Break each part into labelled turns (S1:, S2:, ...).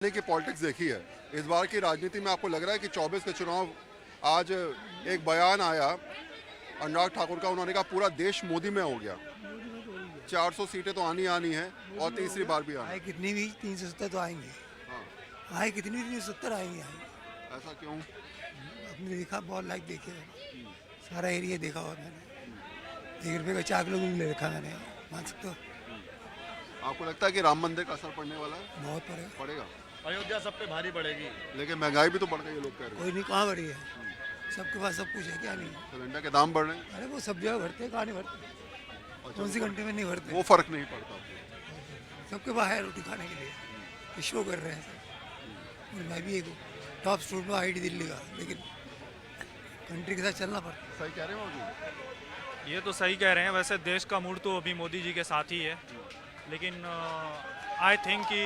S1: की पॉलिटिक्स देखी है। इस बार की राजनीति में आपको लग रहा है कि 24 के चुनाव, आज एक बयान आया अनुराग ठाकुर का, उन्होंने कहा पूरा देश मोदी में हो गया, 400 सीटें तो आनी आनी है और तीसरी बार भी आनी।
S2: आए कितनी भी 370 तो आएंगे।
S1: हाँ।
S2: आए कितनी भी 370 आएंगे।
S1: ऐसा क्यों?
S2: आपने देखा, बहुत लाइक देखे, सारा एरिया देखा और मैंने 1 रुपये का चाक लोग भी ले रखा मैंने, मान सकते हो।
S1: आपको लगता है कि राम मंदिर का असर पड़ने वाला है?
S2: बहुत पड़ेगा।
S1: पड़ेगा।
S3: अयोध्या सब पे भारी पड़ेगी।
S1: लेकिन महंगाई भी तो बढ़ गई है, लोग कह रहे हैं।
S2: कोई नहीं, कहाँ बढ़ी है, सबके पास सब कुछ है, क्या नहीं है।
S1: सिलेंडर के दाम बढ़ रहे हैं।
S2: अरे वो सब जगह भरते हैं, कहाँ नहीं भरते, कौन सी घंटे में नहीं भरते।
S1: वो फर्क नहीं पड़ता।
S2: सबके पास है रोटी खाने के लिए, शो कर रहे हैं सब। और मैं भी एक टॉप स्टूडेंट हूँ IIT दिल्ली का, लेकिन कंट्री के साथ चलना पड़ता है।
S1: सही कह रहे हो?
S3: ये तो सही कह रहे हैं। वैसे देश का मूड तो अभी मोदी जी के साथ ही है, लेकिन आई थिंक कि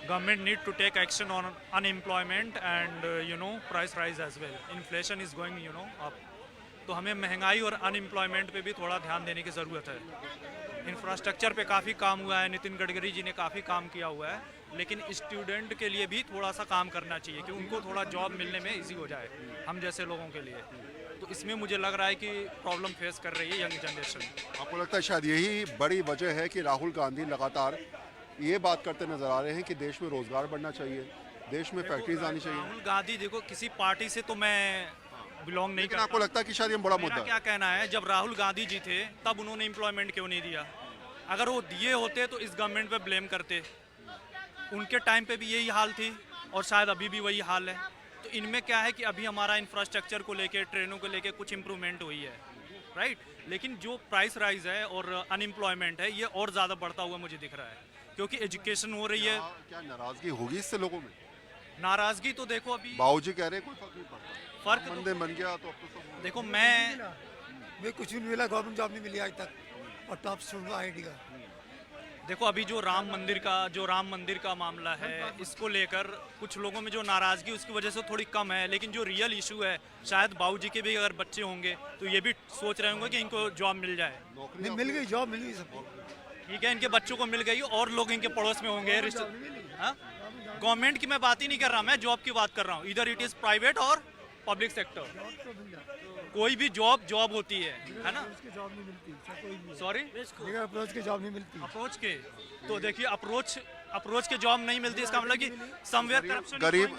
S3: government need to take action on unemployment and price rise as well. Inflation is going up, तो हमें महंगाई और अनएम्प्लॉयमेंट पे भी थोड़ा ध्यान देने की ज़रूरत है। इंफ्रास्ट्रक्चर पे काफ़ी काम हुआ है, नितिन गडकरी जी ने काफ़ी काम किया हुआ है, लेकिन स्टूडेंट के लिए भी थोड़ा सा काम करना चाहिए कि उनको थोड़ा जॉब मिलने में इजी हो जाए, हम जैसे लोगों के लिए। तो इसमें मुझे लग रहा है कि प्रॉब्लम फेस कर रही है यंग जनरेशन।
S1: आपको लगता है शायद यही बड़ी वजह है कि राहुल गांधी लगातार ये बात करते नजर आ रहे हैं कि देश में रोजगार बढ़ना चाहिए, देश में फैक्ट्रीज आनी चाहिए?
S3: राहुल गांधी, देखो, किसी पार्टी से तो मैं बिलोंग नहीं
S1: लेकिन
S3: करता।
S1: आपको लगता है कि शायद ये बड़ा
S3: मेरा
S1: मुद्दा
S3: क्या कहना है, जब राहुल गांधी जी थे तब उन्होंने एम्प्लॉयमेंट क्यों नहीं दिया? अगर वो दिए होते तो इस गवर्नमेंट पे ब्लेम करते। उनके टाइम पे भी यही हाल थी और शायद अभी भी वही हाल है। तो इनमें क्या है कि अभी हमारा इंफ्रास्ट्रक्चर को लेके, ट्रेनों को लेके कुछ इम्प्रूवमेंट हुई है, राइट। लेकिन जो प्राइस राइज है और अनएम्प्लॉयमेंट है, ये और ज़्यादा बढ़ता हुआ मुझे दिख रहा है, क्योंकि एजुकेशन हो रही है।
S1: क्या नाराजगी होगी इससे लोगों में?
S3: नाराजगी तो देखो, अभी
S1: बाबूजी कह रहे हैं कोई फर्क नहीं पड़ता,
S3: फर्क
S1: मंदिर बन गया तो अब तो सब।
S3: देखो, मैं
S2: कुछ भी नहीं मिला, गवर्नमेंट जॉब नहीं मिली आज तक, और टॉप स्टूडेंट IIT का।
S3: देखो, अभी जो राम मंदिर का मामला है, इसको लेकर कुछ लोगों में जो नाराजगी उसकी वजह से थोड़ी कम है, लेकिन जो रियल इशू है, शायद बाबूजी के भी अगर बच्चे होंगे तो ये भी सोच रहे होंगे कि इनको जॉब मिल जाए।
S2: नहीं, मिल गई, जॉब मिल गई सबको।
S3: ठीक है, इनके बच्चों को मिल गई और लोग इनके पड़ोस में होंगे। गवर्नमेंट की मैं बात ही नहीं कर रहा, मैं जॉब की बात कर रहा हूँ। इधर इट इज प्राइवेट और पब्लिक सेक्टर, कोई भी जॉब होती है ना।
S2: जॉब नहीं मिलती,
S3: सॉरी,
S2: अप्रोच की जॉब नहीं मिलती।
S3: अप्रोच के, तो देखिए, अप्रोच के जॉब नहीं मिलती, इसका मतलब कि समवेयर करप्शन।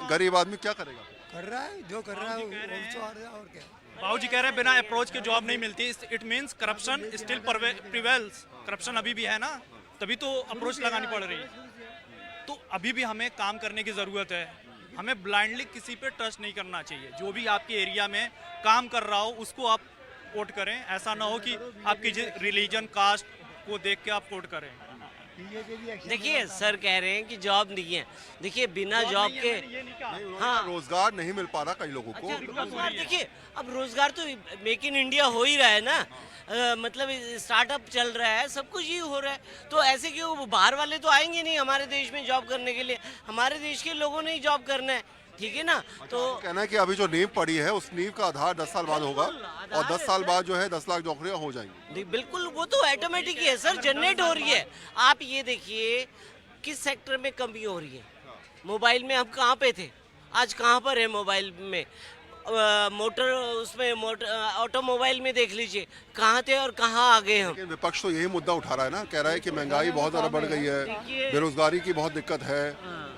S1: गरीब आदमी क्या करेगा?
S2: कर रहा है, जो कर रहा है और क्या।
S3: बाबूजी कह रहे हैं बिना अप्रोच के जॉब नहीं मिलती। It means corruption still prevails. Corruption अभी भी है ना, तभी तो अप्रोच लगानी पड़ रही है। तो अभी भी हमें काम करने की ज़रूरत है। हमें ब्लाइंडली किसी पे ट्रस्ट नहीं करना चाहिए। जो भी आपके एरिया में काम कर रहा हो उसको आप वोट करें। ऐसा ना हो कि आपकी रिलीजन, कास्ट को देख के आप वोट करें।
S4: देखिए, सर कह रहे हैं कि जॉब नहीं है। देखिए, बिना जॉब के
S1: हाँ, रोजगार नहीं मिल पा रहा कई लोगों को।
S4: रोजगार, देखिए, अब रोजगार तो मेक इन इंडिया हो ही रहा है ना। मतलब स्टार्टअप चल रहा है, सब कुछ ही हो रहा है। तो ऐसे क्यों, बाहर वाले तो आएंगे नहीं हमारे देश में जॉब करने के लिए, हमारे देश के लोगों ने ही जॉब करना है, ठीक है ना। तो
S1: कहना है कि अभी जो नींव पड़ी है उस नींव का आधार 10 साल बाद होगा और 10 साल बाद जो है 10 लाख नौकरियां हो जाएंगी।
S4: बिल्कुल, वो तो ऑटोमेटिक ही है सर, जनरेट हो रही है। आप ये देखिए किस सेक्टर में कमी हो रही है। मोबाइल में हम कहाँ पे थे, आज कहाँ पर है मोबाइल में। ऑटोमोबाइल में देख लीजिए कहाँ थे और कहाँ आ गए हम।
S1: लेकिन विपक्ष तो यही मुद्दा उठा रहा है ना, कह रहा है कि महंगाई बहुत ज़्यादा बढ़ गई है, बेरोजगारी की बहुत दिक्कत है,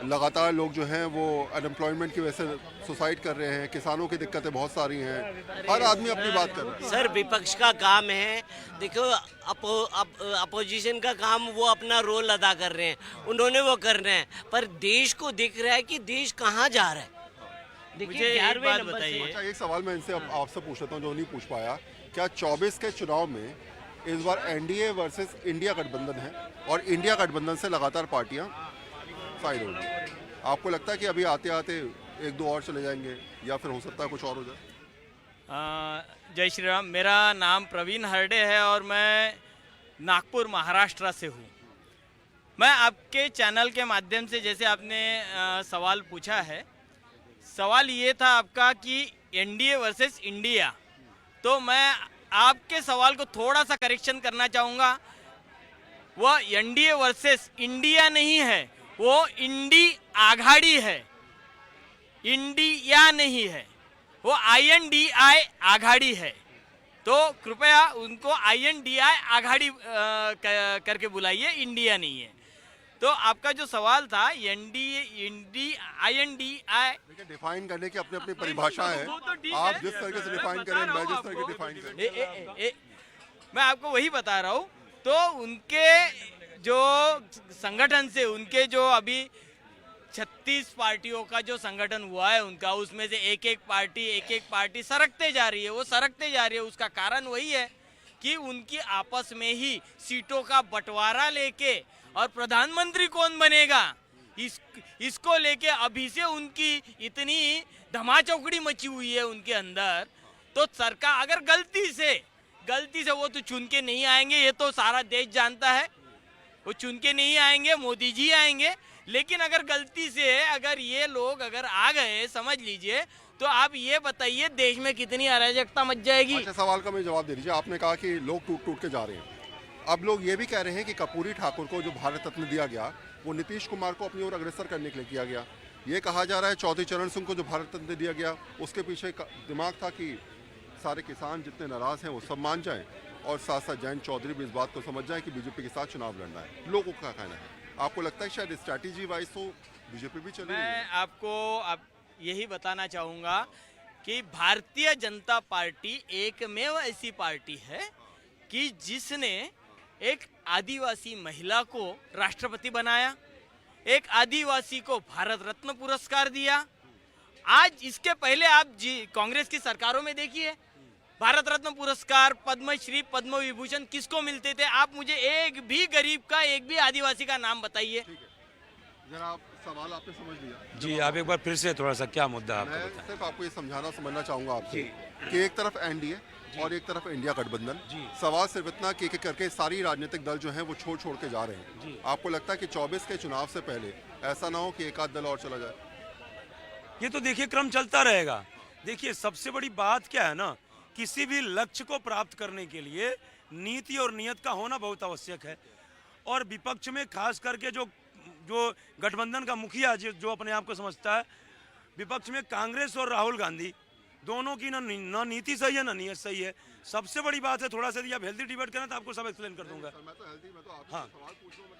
S1: लगातार लोग जो हैं वो अनएम्प्लॉयमेंट की वजह से सुसाइड कर रहे हैं, किसानों की दिक्कतें बहुत सारी हैं, हर आदमी अपनी बात कर रहा है।
S4: सर, विपक्ष का काम है, देखो, अपोजिशन का काम, वो अपना रोल अदा कर रहे हैं, उन्होंने वो करना है, पर देश को दिख रहा है कि देश कहाँ जा रहा है।
S5: मुझे एक बात बताइए।
S1: अच्छा, एक सवाल मैं इनसे आपसे पूछ लेता हूँ जो नहीं पूछ पाया। क्या 24 के चुनाव में इस बार NDA वर्सेस इंडिया गठबंधन है और इंडिया गठबंधन से लगातार पार्टियां साइड होंगी? आपको लगता है कि अभी आते आते 1-2 और चले जाएंगे या फिर हो सकता है कुछ और हो जाए?
S5: जय श्री राम। मेरा नाम प्रवीण हरडे है और मैं नागपुर, महाराष्ट्र से हूँ। मैं आपके चैनल के माध्यम से, जैसे आपने सवाल पूछा है, सवाल ये था आपका कि NDA वर्सेस इंडिया, तो मैं आपके सवाल को थोड़ा सा करेक्शन करना चाहूँगा। वह NDA वर्सेस इंडिया नहीं है, वो इंडी आघाड़ी है, इंडिया नहीं है, वो INDI आघाड़ी है। तो कृपया उनको INDI आघाड़ी करके बुलाइए, इंडिया नहीं है। तो आपका जो सवाल था INDI
S1: डिफाइन करने की अपनी अपनी परिभाषा है, आप जिस तरीके से डिफाइन करें, मैं जिस तरह की डिफाइन करें,
S5: मैं आपको वही बता रहा हूँ। तो उनके जो संगठन से, उनके जो अभी 36 पार्टियों का जो संगठन हुआ है उनका, उसमें से एक एक पार्टी सरकते जा रही है, वो सरकते जा रही है। उसका कारण वही है कि उनकी आपस में ही सीटों का बंटवारा लेके और प्रधानमंत्री कौन बनेगा इसको लेके अभी से उनकी इतनी धमाचौकड़ी मची हुई है उनके अंदर। तो सरकार अगर गलती से वो तो चुन के नहीं आएंगे, ये तो सारा देश जानता है, वो चुन के नहीं आएंगे, मोदी जी आएंगे। लेकिन अगर गलती से अगर ये लोग अगर आ गए, समझ लीजिए, तो आप ये बताइए देश में कितनी अराजकता मच जाएगी।
S1: अच्छा, सवाल का मैं जवाब दे दीजिए। आपने कहा कि लोग टूट टूट के जा रहे हैं, अब लोग ये भी कह रहे हैं कि कर्पूरी ठाकुर को जो भारत रत्न दिया गया वो नीतीश कुमार को अपनी ओर अग्रसर करने के लिए किया गया। ये कहा जा रहा है चौधरी चरण सिंह को जो भारत रत्न दिया गया उसके पीछे दिमाग था कि सारे किसान जितने नाराज हैं वो सब मान जाएं और साथ साथ जयंत चौधरी भी इस बात को समझ जाए कि बीजेपी के साथ चुनाव लड़ना है। लोगों का कहना है, आपको लगता है शायद स्ट्रैटेजी वाइज तो बीजेपी भी चली रही है?
S5: मैं आपको यही बताना चाहूँगा कि भारतीय जनता पार्टी एकमेव ऐसी पार्टी है कि जिसने एक आदिवासी महिला को राष्ट्रपति बनाया, एक आदिवासी को भारत रत्न पुरस्कार दिया। आज इसके पहले आप कांग्रेस की सरकारों में देखिए, भारत रत्न पुरस्कार, पद्मश्री, पद्म विभूषण किसको मिलते थे? आप मुझे एक भी गरीब का, एक भी आदिवासी का नाम बताइए।
S1: जरा आप सवाल आपने समझ लिया
S6: जी, आप एक बार फिर से थोड़ा सा क्या मुद्दा आपका
S1: मैं
S6: बताएं।
S1: सिर्फ आपको ये समझना चाहूंगा आपसे कि एक तरफ एनडीए और एक तरफ इंडिया गठबंधन। सवाल सिर्फ इतना कि एक करके सारी राजनीतिक दल जो हैं वो छोड़ के जा रहे हैं। आपको लगता है कि 24 के चुनाव से पहले ऐसा ना हो कि एक आध दल और चला जाए?
S6: ये तो देखिए क्रम चलता रहेगा। देखिए सबसे बड़ी बात क्या है ना, किसी भी लक्ष्य को प्राप्त करने के लिए नीति और नियत का होना बहुत आवश्यक है। और विपक्ष में खास करके जो गठबंधन का मुखिया जो अपने आप को समझता है, विपक्ष में कांग्रेस और राहुल गांधी दोनों की ना नीति सही है ना नियत सही है। सबसे बड़ी बात है, थोड़ा सा यदि आप हेल्दी डिबेट करें तो आपको सब एक्सप्लेन कर दूंगा। हाँ,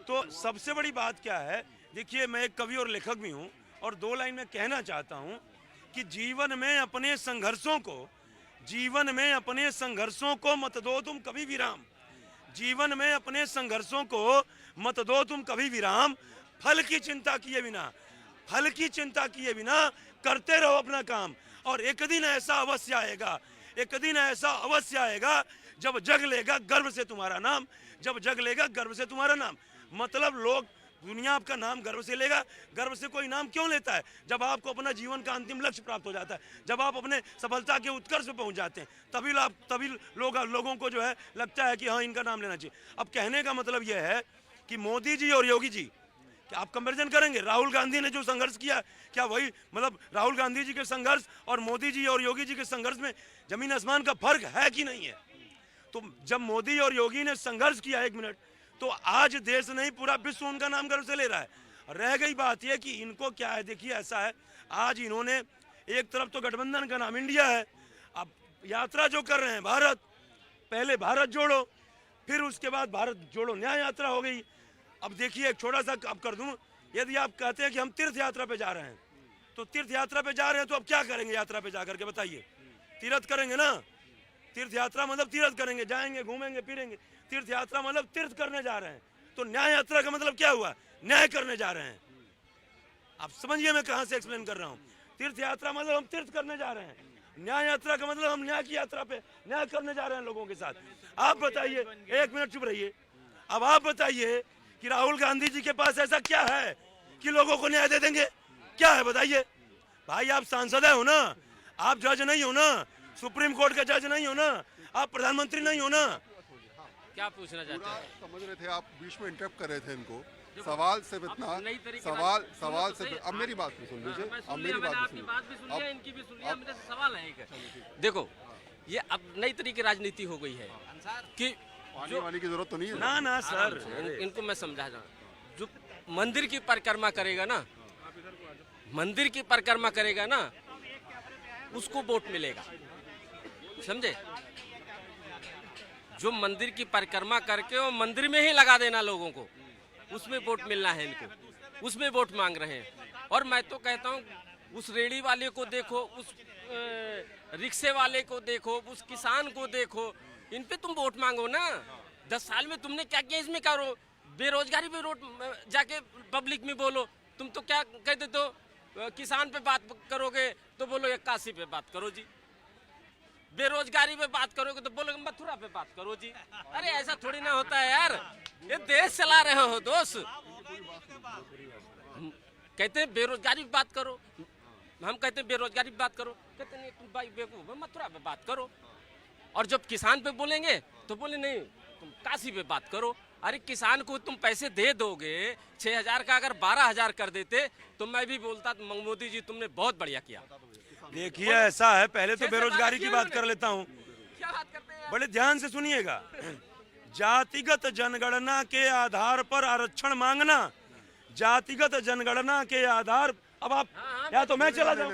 S6: तो सबसे बड़ी बात क्या है, देखिए मैं एक कवि और लेखक भी हूँ और 2 लाइन में कहना चाहता हूँ कि जीवन में अपने संघर्षों को मत दो तुम कभी विराम। जीवन में अपने संघर्षों को मत दो तुम कभी विराम। फल की चिंता किए बिना करते रहो अपना काम। और एक दिन ऐसा अवश्य आएगा जब जग लेगा गर्व से तुम्हारा नाम। मतलब लोग, दुनिया आपका नाम गर्व से लेगा। गर्व से कोई नाम क्यों लेता है? जब आपको अपना जीवन का अंतिम लक्ष्य प्राप्त हो जाता है, जब आप अपने सफलता के उत्कर्ष पे पहुंच जाते हैं, तभी लोगों को जो है लगता है कि हाँ इनका नाम लेना चाहिए। अब कहने का मतलब यह है कि मोदी जी और योगी जी, क्या आप कंपैरिजन करेंगे? राहुल गांधी ने जो संघर्ष किया, क्या वही मतलब राहुल गांधी जी के संघर्ष और मोदी जी और योगी जी के संघर्ष में जमीन आसमान का फर्क है कि नहीं है? तो जब मोदी और योगी ने संघर्ष किया 1 मिनट, तो आज देश नहीं पूरा विश्व उनका नाम गर्व से ले रहा है। रह गई बात यह कि इनको क्या है, देखिए ऐसा है, आज इन्होंने एक तरफ तो गठबंधन का नाम इंडिया है, अब यात्रा जो कर रहे हैं भारत, पहले भारत जोड़ो, फिर उसके बाद भारत जोड़ो न्याय यात्रा हो गई। अब देखिए एक छोटा सा अब कर दूं, यदि आप कहते हैं कि हम तीर्थ यात्रा पे जा रहे हैं, तो तीर्थ यात्रा पे जा रहे हैं तो अब क्या करेंगे यात्रा पे जाकर के बताइए? तीर्थ करेंगे ना। तीर्थ यात्रा मतलब तीर्थ करेंगे, जाएंगे, घूमेंगे, फिरेंगे। तीर्थ यात्रा मतलब तीर्थ करने जा रहे हैं। तो न्याय यात्रा का मतलब क्या हुआ? न्याय करने जा रहे हैं। आप समझिए मैं कहां से एक्सप्लेन कर रहा हूं। तीर्थ यात्रा मतलब हम तीर्थ करने जा रहे हैं, न्याय यात्रा का मतलब हम न्याय की यात्रा पे न्याय करने जा रहे हैं लोगों के साथ। आप बताइए, 1 मिनट चुप रहिए। अब आप बताइए कि राहुल गांधी जी के पास ऐसा क्या है कि लोगों को न्याय दे देंगे? क्या है बताइए भाई? आप सांसद हो ना, आप जज नहीं हो ना, सुप्रीम कोर्ट का जज नहीं हो ना, आप प्रधानमंत्री नहीं हो ना।
S5: क्या पूछना चाहते हैं?
S1: समझ रहे थे आप, बीच में इंटरप्ट कर रहे थे इनको। सवाल सिर्फ इतना, सवाल सिर्फ, अब मेरी बात भी सुन लीजिए, अब मेरी बात भी सुनिए,
S7: इनकी भी सुनिए। मेरा सवाल है एक, देखो ये अब नई तरह की राजनीति हो गई है कि
S1: पानी वाली की जरूरत तो नहीं है
S6: ना सर,
S7: इनको मैं समझा रहा हूं। जो मंदिर की परिक्रमा करेगा ना, मंदिर की परिक्रमा करेगा ना, उसको वोट मिलेगा, समझे? जो मंदिर की परिक्रमा करके और मंदिर में ही लगा देना लोगों को, उसमें वोट मिलना है इनको, उसमें वोट मांग रहे हैं। और मैं तो कहता हूँ उस रेडी वाले को देखो, उस रिक्शे वाले को देखो, उस किसान को देखो, इन पे तुम वोट मांगो ना। 10 साल में तुमने क्या किया इसमें करो, बेरोजगारी पे रोड जाके पब्लिक में बोलो। तुम तो क्या कह देते हो, किसान पे बात करोगे तो बोलो 81 पे बात करो जी, बेरोजगारी पे बात करोगे तो बोलोगे मथुरा पे बात करो जी। अरे ऐसा थोड़ी ना होता है यार, ये देश चला रहे हो दोस्त। कहते हैं बेरोजगारी पे बात करो, हम कहते हैं बेरोजगारी पे बात करो, कहते नहीं तुम भाई बेवकूफ, मथुरा पे बात करो। और जब किसान पे बोलेंगे तो बोले नहीं तुम काशी पे बात करो। अरे किसान को तुम पैसे दे दोगे, 6,000 का अगर 12,000 कर देते तो मैं भी बोलता मोदी जी तुमने बहुत बढ़िया किया।
S6: देखिए ऐसा है, पहले तो बेरोजगारी की बात कर लेता हूँ,
S7: क्या बात करते हैं?
S6: बड़े ध्यान से सुनिएगा। जातिगत जनगणना के आधार पर आरक्षण मांगना, जातिगत जनगणना के आधार, अब आप या तो मैं चला जाऊं